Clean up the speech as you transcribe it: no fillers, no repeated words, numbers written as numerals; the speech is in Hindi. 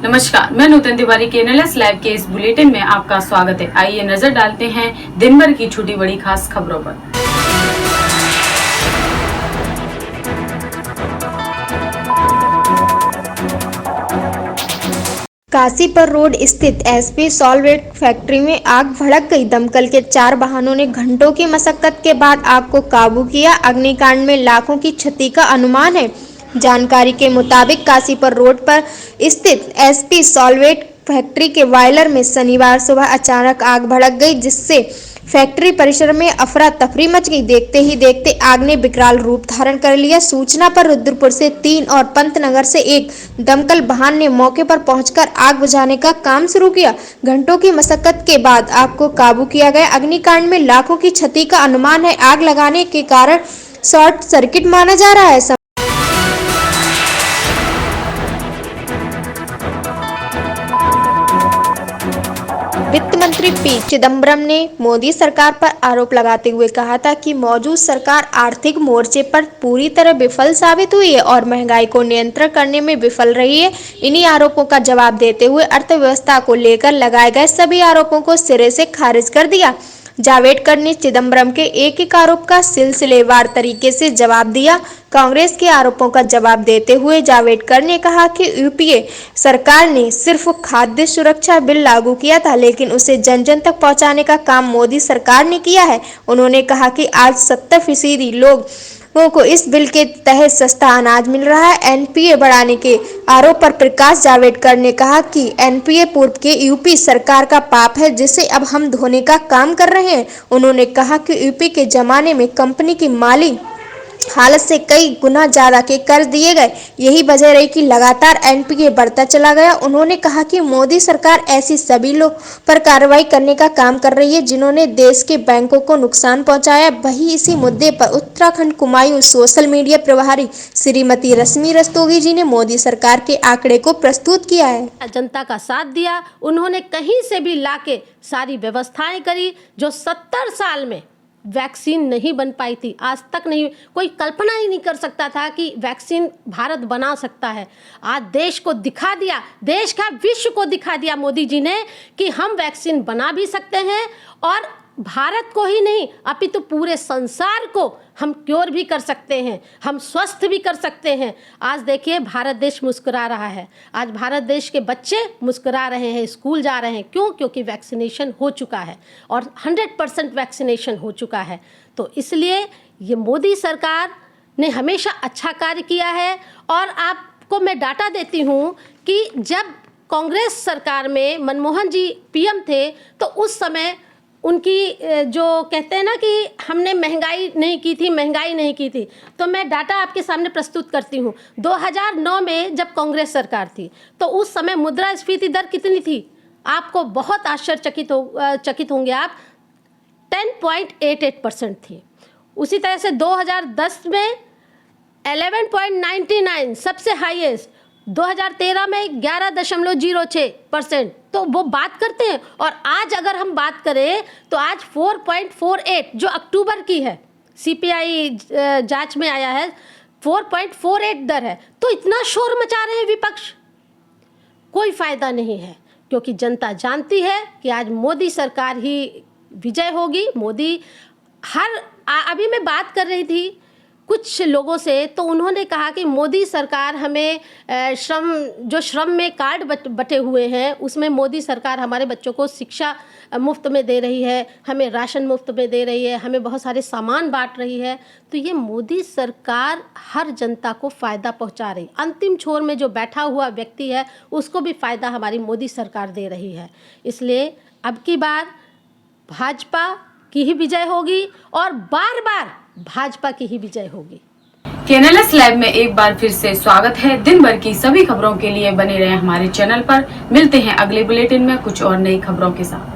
नमस्कार, मैं नूतन तिवारी के एनएलएस लाइव के इस बुलेटिन में आपका स्वागत है। आइए नजर डालते हैं दिन भर की छोटी बड़ी खास खबरों पर। काशीपुर रोड स्थित एसपी सॉल्वेंट फैक्ट्री में आग भड़क गई। दमकल के 4 वाहनों ने घंटों की मशक्कत के बाद आग को काबू किया। अग्निकांड में लाखों की क्षति का अनुमान है। जानकारी के मुताबिक काशीपुर रोड पर स्थित एसपी सॉल्वेंट फैक्ट्री के बॉयलर में शनिवार सुबह अचानक आग भड़क गई, जिससे फैक्ट्री परिसर में अफरा तफरी मच गई। देखते ही देखते आग ने विकराल रूप धारण कर लिया। सूचना पर रुद्रपुर से 3 और पंतनगर से 1 दमकल वाहन ने मौके पर पहुंचकर आग बुझाने का काम शुरू किया। घंटों की मशक्कत के बाद आग को काबू किया गया। अग्निकांड में लाखों की क्षति का अनुमान है। आग लगने के कारण शॉर्ट सर्किट माना जा रहा है। वित्त मंत्री पी चिदम्बरम ने मोदी सरकार पर आरोप लगाते हुए कहा था कि मौजूद सरकार आर्थिक मोर्चे पर पूरी तरह विफल साबित हुई है और महंगाई को नियंत्रण करने में विफल रही है। इन्हीं आरोपों का जवाब देते हुए अर्थव्यवस्था को लेकर लगाए गए सभी आरोपों को सिरे से खारिज कर दिया। जावड़ेकर ने चिदम्बरम के एक आरोप का सिलसिलेवार तरीके से जवाब दिया। कांग्रेस के आरोपों का जवाब देते हुए जावड़ेकर ने कहा कि यूपीए सरकार ने सिर्फ खाद्य सुरक्षा बिल लागू किया था, लेकिन उसे जन जन तक पहुंचाने का काम मोदी सरकार ने किया है। उन्होंने कहा कि आज 70% लोगों को इस बिल के तहत सस्ता अनाज मिल रहा है। एनपीए बढ़ाने के आरोप पर प्रकाश जावड़ेकर ने कहा कि एनपीए पूर्व के यूपी सरकार का पाप है, जिसे अब हम धोने का काम कर रहे हैं। उन्होंने कहा कि यूपी के जमाने में कंपनी की माली हालत से कई गुना ज्यादा के कर्ज दिए गए। यही वजह रही कि लगातार एनपीए बढ़ता चला गया। उन्होंने कहा कि मोदी सरकार ऐसी सभी लोग पर कार्रवाई करने का काम कर रही है जिन्होंने देश के बैंकों को नुकसान पहुंचाया। वहीं इसी मुद्दे पर उत्तराखंड कुमायूं सोशल मीडिया प्रभारी श्रीमती रश्मि रस्तोगी जी ने मोदी सरकार के आंकड़े को प्रस्तुत किया है। जनता का साथ दिया, उन्होंने कहीं से भी लाके सारी व्यवस्थाएं करी जो 70 साल में वैक्सीन नहीं बन पाई थी। आज तक नहीं, कोई कल्पना ही नहीं कर सकता था कि वैक्सीन भारत बना सकता है। आज देश को दिखा दिया, देश का विश्व को दिखा दिया मोदी जी ने कि हम वैक्सीन बना भी सकते हैं और भारत को ही नहीं अपितु पूरे संसार को हम क्योर भी कर सकते हैं, हम स्वस्थ भी कर सकते हैं। आज देखिए भारत देश मुस्कुरा रहा है। आज भारत देश के बच्चे मुस्कुरा रहे हैं, स्कूल जा रहे हैं। क्यों? क्योंकि वैक्सीनेशन हो चुका है और 100% वैक्सीनेशन हो चुका है। तो इसलिए ये मोदी सरकार ने हमेशा अच्छा कार्य किया है। और आपको मैं डाटा देती हूँ कि जब कांग्रेस सरकार में मनमोहन जी पीएम थे तो उस समय उनकी जो कहते हैं ना कि हमने महंगाई नहीं की थी, तो मैं डाटा आपके सामने प्रस्तुत करती हूँ। 2009 में जब कांग्रेस सरकार थी तो उस समय मुद्रास्फीति दर कितनी थी? आपको बहुत आश्चर्यचकित होंगे आप, 10.88% थी। उसी तरह से 2010 में 11.99 सबसे हाईएस्ट, 2013 में 11.06%। तो वो बात करते हैं। और आज अगर हम बात करें तो आज 4.48 जो अक्टूबर की है, सीपीआई जांच में आया है, 4.48 दर है। तो इतना शोर मचा रहे हैं विपक्ष, कोई फायदा नहीं है, क्योंकि जनता जानती है कि आज मोदी सरकार ही विजय होगी। मोदी अभी मैं बात कर रही थी कुछ लोगों से, तो उन्होंने कहा कि मोदी सरकार हमें श्रम में कार्ड बटे हुए हैं, उसमें मोदी सरकार हमारे बच्चों को शिक्षा मुफ्त में दे रही है, हमें राशन मुफ्त में दे रही है, हमें बहुत सारे सामान बांट रही है। तो ये मोदी सरकार हर जनता को फ़ायदा पहुंचा रही। अंतिम छोर में जो बैठा हुआ व्यक्ति है उसको भी फ़ायदा हमारी मोदी सरकार दे रही है। इसलिए अब की बार भाजपा की ही विजय होगी और बार बार भाजपा की ही विजय होगी। एनएलएस लाइव में एक बार फिर से स्वागत है। दिन भर की सभी खबरों के लिए बने रहें हमारे चैनल पर। मिलते हैं अगले बुलेटिन में कुछ और नई खबरों के साथ।